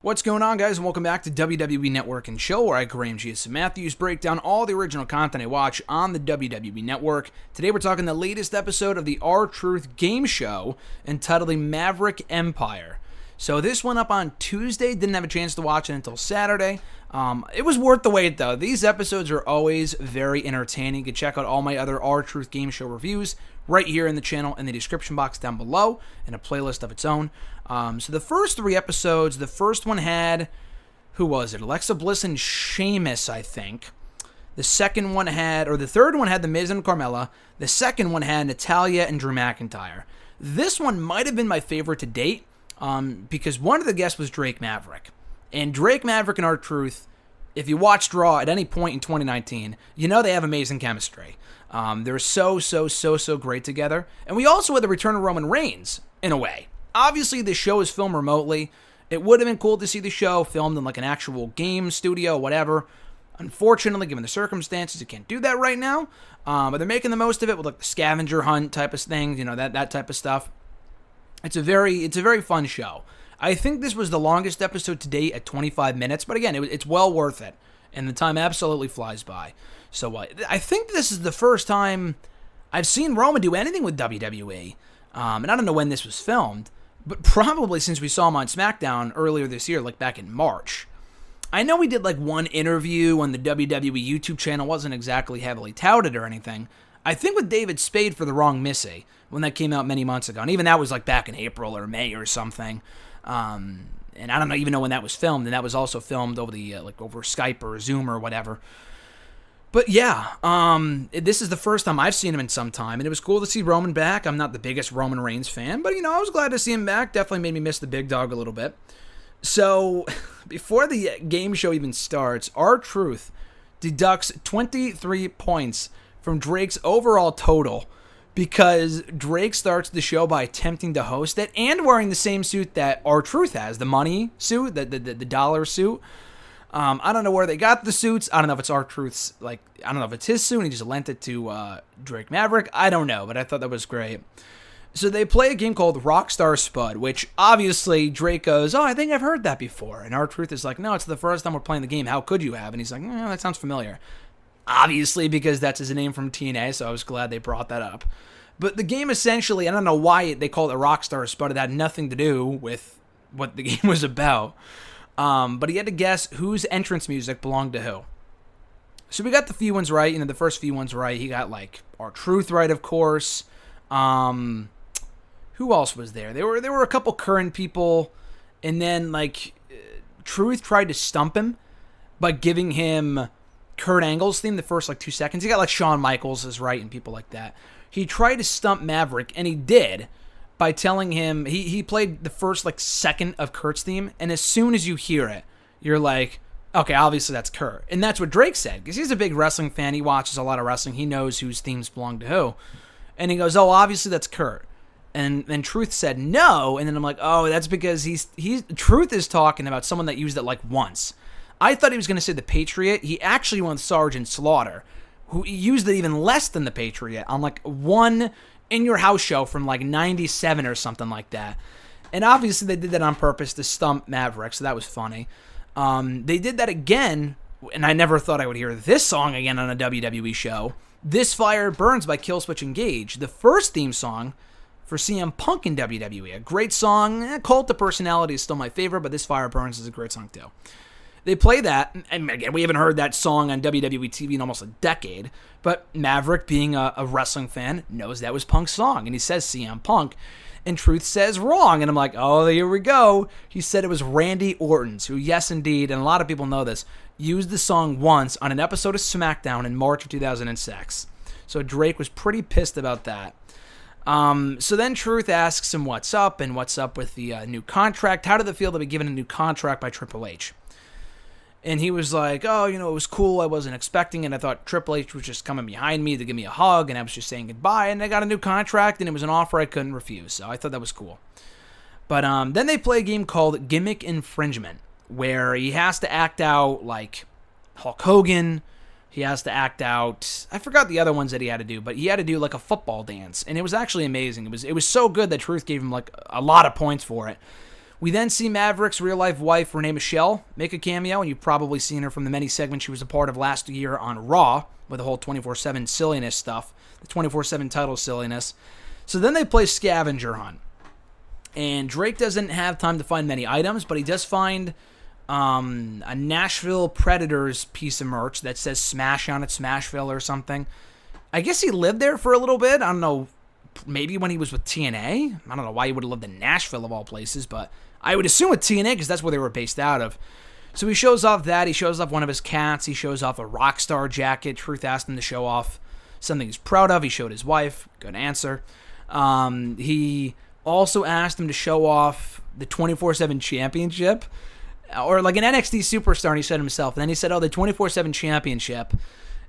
What's going on, guys, and welcome back to WWE Network and Show, where I, Graham G.S. Matthews, break down all the original content I watch on the WWE Network. Today we're talking the latest episode of the R-Truth game show entitled Maverick Empire. So this went up on Tuesday, didn't have a chance to watch it until Saturday. It was worth the wait, though. These episodes are always very entertaining. You can check out all my other R-Truth game show reviews right here in the channel in the description box down below in a playlist of its own. So the first three episodes, the first one had, who was it? Alexa Bliss and Sheamus, I think. The second one had, or the third one had The Miz and Carmella. The second one had Natalya and Drew McIntyre. This one might have been my favorite to date because one of the guests was Drake Maverick. And Drake Maverick and R-Truth, if you watched Raw at any point in 2019, you know they have amazing chemistry. They're so great together. And we also had the return of Roman Reigns, in a way. Obviously, the show is filmed remotely. It would have been cool to see the show filmed in like an actual game studio, whatever. Unfortunately, given the circumstances, you can't do that right now. But they're making the most of it with like the scavenger hunt type of thing, you know, that type of stuff. It's a very fun show. I think this was the longest episode to date at 25 minutes, but again, it's well worth it, and the time absolutely flies by. So I think this is the first time I've seen Roman do anything with WWE, and I don't know when this was filmed, but probably since we saw him on SmackDown earlier this year, like back in March. I know he did like one interview on the WWE YouTube channel, wasn't exactly heavily touted or anything. I think with David Spade for The Wrong Missy, when that came out many months ago, and even that was like back in April or May or something. And I don't even know when that was filmed, and that was also filmed over the over Skype or Zoom or whatever. But yeah, this is the first time I've seen him in some time, and it was cool to see Roman back. I'm not the biggest Roman Reigns fan, but I was glad to see him back. Definitely made me miss the big dog a little bit. So before the game show even starts, R-Truth deducts 23 points from Drake's overall total because Drake starts the show by attempting to host it and wearing the same suit that R-Truth has, the money suit, the dollar suit. I don't know where they got the suits. I don't know if it's R-Truth's, I don't know if it's his suit and he just lent it to Drake Maverick. I don't know, but I thought that was great. So they play a game called Rockstar Spud, which obviously Drake goes, I think I've heard that before. And R-Truth is like, no, it's the first time we're playing the game. How could you have? And he's like, that sounds familiar. Obviously, because that's his name from TNA, so I was glad they brought that up. But the game essentially, I don't know why they called it Rockstar Spud. It had nothing to do with what the game was about. But he had to guess whose entrance music belonged to who. So we got the few ones right. The first few ones right. He got R-Truth right, of course. Who else was there? There were a couple current people, and then Truth tried to stump him by giving him Kurt Angle's theme the first 2 seconds. He got Shawn Michaels is right and people like that. He tried to stump Maverick, and he did by telling him he played the first second of Kurt's theme, and as soon as you hear it, you're like, okay, obviously that's Kurt. And that's what Drake said, because he's a big wrestling fan. He watches a lot of wrestling. He knows whose themes belong to who. And he goes, oh, obviously that's Kurt. And then Truth said no, and then I'm like, oh, that's because Truth is talking about someone that used it once. I thought he was going to say the Patriot. He actually went with Sergeant Slaughter, who used it even less than the Patriot on one In Your House show from 97 or something like that. And obviously they did that on purpose to stump Maverick, so that was funny. They did that again, and I never thought I would hear this song again on a WWE show. This Fire Burns by Killswitch Engage, the first theme song for CM Punk in WWE. A great song. Cult of Personality is still my favorite, but This Fire Burns is a great song too. They play that, and again, we haven't heard that song on WWE TV in almost a decade, but Maverick, being a wrestling fan, knows that was Punk's song, and he says CM Punk, and Truth says wrong, and I'm like, oh, here we go. He said it was Randy Orton's, who, yes, indeed, and a lot of people know this, used the song once on an episode of SmackDown in March of 2006. So Drake was pretty pissed about that. So then Truth asks him what's up, and what's up with the new contract. How did it feel to be given a new contract by Triple H? And he was like, oh, it was cool. I wasn't expecting it. I thought Triple H was just coming behind me to give me a hug, and I was just saying goodbye. And I got a new contract, and it was an offer I couldn't refuse. So I thought that was cool. But then they play a game called Gimmick Infringement, where he has to act out like Hulk Hogan. He has to act out, I forgot the other ones that he had to do, but he had to do a football dance. And it was actually amazing. It was so good that Truth gave him a lot of points for it. We then see Maverick's real-life wife, Renee Michelle, make a cameo, and you've probably seen her from the many segments she was a part of last year on Raw with the whole 24/7 silliness stuff, the 24/7 title silliness. So then they play Scavenger Hunt. And Drake doesn't have time to find many items, but he does find a Nashville Predators piece of merch that says Smash on it, Smashville or something. I guess he lived there for a little bit. I don't know, maybe when he was with TNA. I don't know why he would have lived in Nashville of all places, but I would assume with TNA because that's where they were based out of. So he shows off that. He shows off one of his cats. He shows off a Rockstar jacket. Truth asked him to show off something he's proud of. He showed his wife. Good answer. He also asked him to show off the 24/7 championship, or like an NXT superstar, and he said himself. And then he said, the 24/7 championship.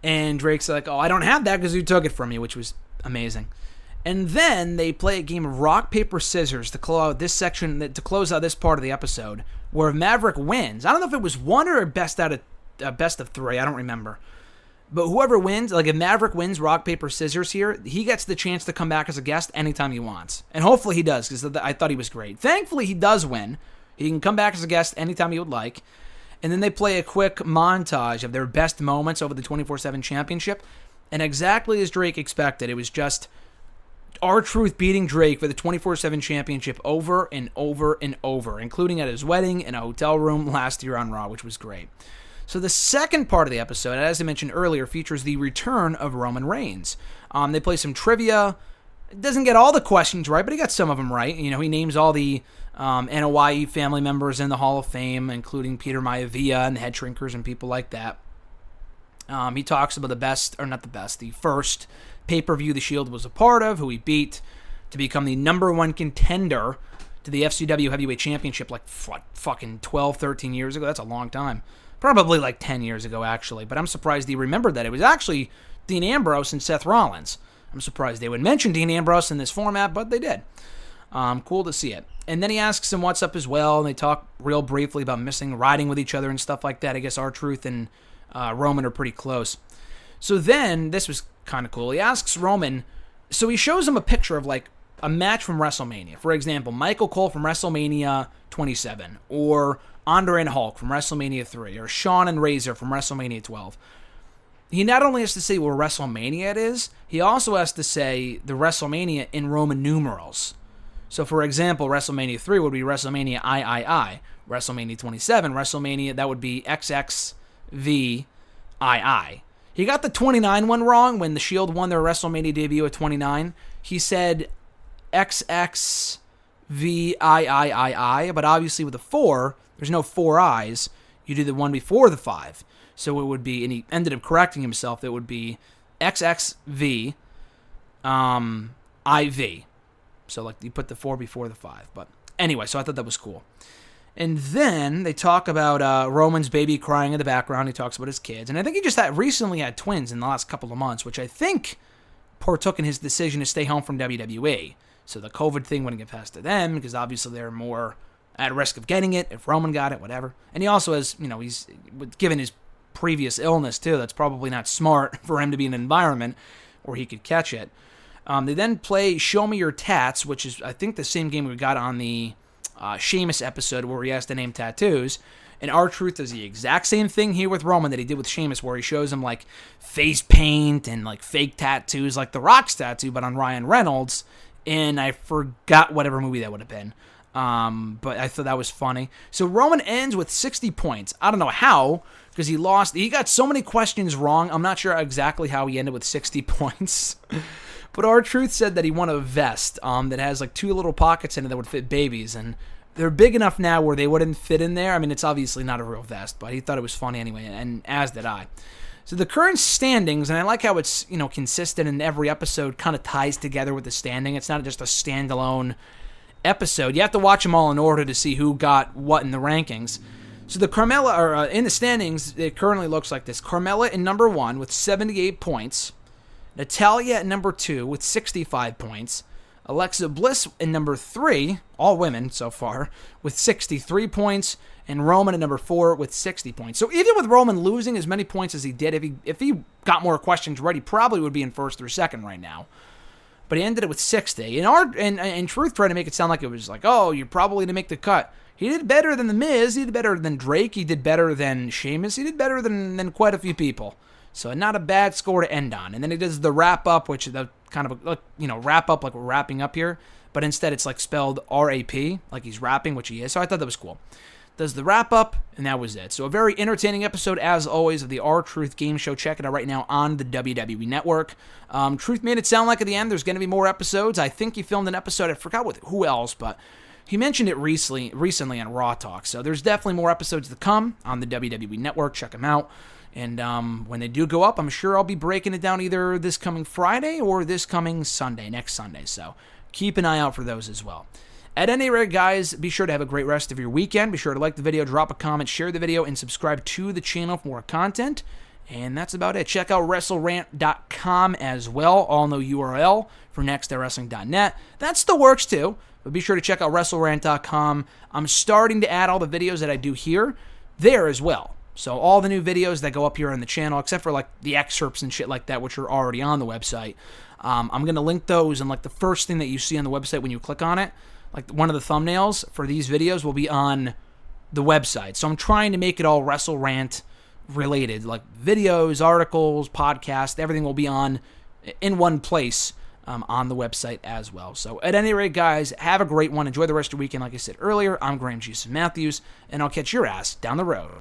And Drake's like, I don't have that because you took it from me, which was amazing. And then they play a game of rock, paper, scissors to close out this section, to close out this part of the episode, where Maverick wins. I don't know if it was one or a best of three. I don't remember. But whoever wins, like if Maverick wins rock, paper, scissors here, he gets the chance to come back as a guest anytime he wants. And hopefully he does, because I thought he was great. Thankfully, he does win. He can come back as a guest anytime he would like. And then they play a quick montage of their best moments over the 24/7 championship. And exactly as Drake expected, it was just R-Truth beating Drake for the 24/7 championship over and over and over, including at his wedding in a hotel room last year on Raw, which was great. So the second part of the episode, as I mentioned earlier, features the return of Roman Reigns. They play some trivia. It doesn't get all the questions right, but he got some of them right. He names all the NOYE family members in the Hall of Fame, including Peter Maivia and the Head Shrinkers and people like that. He talks about the first pay-per-view the Shield was a part of, who he beat to become the number one contender to the FCW Heavyweight Championship fucking 12, 13 years ago. That's a long time. Probably like 10 years ago, actually. But I'm surprised he remembered that. It was actually Dean Ambrose and Seth Rollins. I'm surprised they would mention Dean Ambrose in this format, but they did. Cool to see it. And then he asks him what's up as well, and they talk real briefly about riding with each other and stuff like that. I guess R-Truth and Roman are pretty close. So then, this was kind of cool. He asks Roman, so he shows him a picture of like a match from WrestleMania. For example, Michael Cole from WrestleMania 27, or Andre and Hulk from WrestleMania 3, or Shawn and Razor from WrestleMania 12. He not only has to say where WrestleMania it is, he also has to say the WrestleMania in Roman numerals. So, for example, WrestleMania 3 would be WrestleMania III. WrestleMania 27, WrestleMania, that would be XXVII. He got the 29 one wrong when the Shield won their WrestleMania debut at 29. He said XXVIII, but obviously with the 4, there's no 4 I's. You do the one before the 5. So it would be, and he ended up correcting himself, it would be XXV IV. So like you put the 4 before the 5. But anyway, so I thought that was cool. And then they talk about Roman's baby crying in the background. He talks about his kids. And I think he just recently had twins in the last couple of months, which I think partook in his decision to stay home from WWE. So the COVID thing wouldn't get past to them because obviously they're more at risk of getting it if Roman got it, whatever. And he also has, he's given his previous illness too. That's probably not smart for him to be in an environment where he could catch it. They then play Show Me Your Tats, which is, I think, the same game we got on the Sheamus episode where he has to name tattoos. And R-Truth does the exact same thing here with Roman that he did with Sheamus, where he shows him like face paint and like fake tattoos, like The Rock's tattoo, but on Ryan Reynolds. And I forgot whatever movie that would have been. But I thought that was funny. So Roman ends with 60 points. I don't know how, because he lost. He got so many questions wrong. I'm not sure exactly how he ended with 60 points. But R-Truth said that he won a vest that has like 2 little pockets in it that would fit babies. And they're big enough now where they wouldn't fit in there. I mean, it's obviously not a real vest, but he thought it was funny anyway, and as did I. So the current standings, and I like how it's, consistent in every episode, kind of ties together with the standing. It's not just a standalone episode. You have to watch them all in order to see who got what in the rankings. So the Carmella, or in the standings, it currently looks like this. Carmella in number 1 with 78 points. Natalya at number 2 with 65 points. Alexa Bliss in number 3, all women so far, with 63 points. And Roman at number 4 with 60 points. So even with Roman losing as many points as he did, if he got more questions right, he probably would be in first or second right now. but he ended it with 60. And Truth tried to make it sound like it was like, oh, you're probably to make the cut. He did better than The Miz. He did better than Drake. He did better than Sheamus. He did better than quite a few people. So not a bad score to end on. And then he does the wrap up, which is the kind of wrap up like we're wrapping up here, but instead it's like spelled R-A-P, like he's rapping, which he is. So I thought that was cool. Does the wrap up, and that was it. So a very entertaining episode, as always, of the R-Truth Game Show. Check it out right now on the WWE Network. Truth made it sound like at the end there's going to be more episodes. I think he filmed an episode. I forgot with who else, but he mentioned it recently on Raw Talk. So there's definitely more episodes to come on the WWE Network. Check them out. And when they do go up, I'm sure I'll be breaking it down either this coming Friday or this coming Sunday, next Sunday. So keep an eye out for those as well. At any rate, guys, be sure to have a great rest of your weekend. Be sure to like the video, drop a comment, share the video, and subscribe to the channel for more content. And that's about it. Check out WrestleRant.com as well. All no URL for nextwrestling.net. That still works too. But be sure to check out WrestleRant.com. I'm starting to add all the videos that I do here there as well. So all the new videos that go up here on the channel, except for like the excerpts and shit like that, which are already on the website, I'm going to link those, and like the first thing that you see on the website when you click on it, like one of the thumbnails for these videos will be on the website. So I'm trying to make it all WrestleRant related, like videos, articles, podcasts, everything will be in one place on the website as well. So at any rate, guys, have a great one. Enjoy the rest of your weekend. Like I said earlier, I'm Graham G. Matthews, and I'll catch your ass down the road.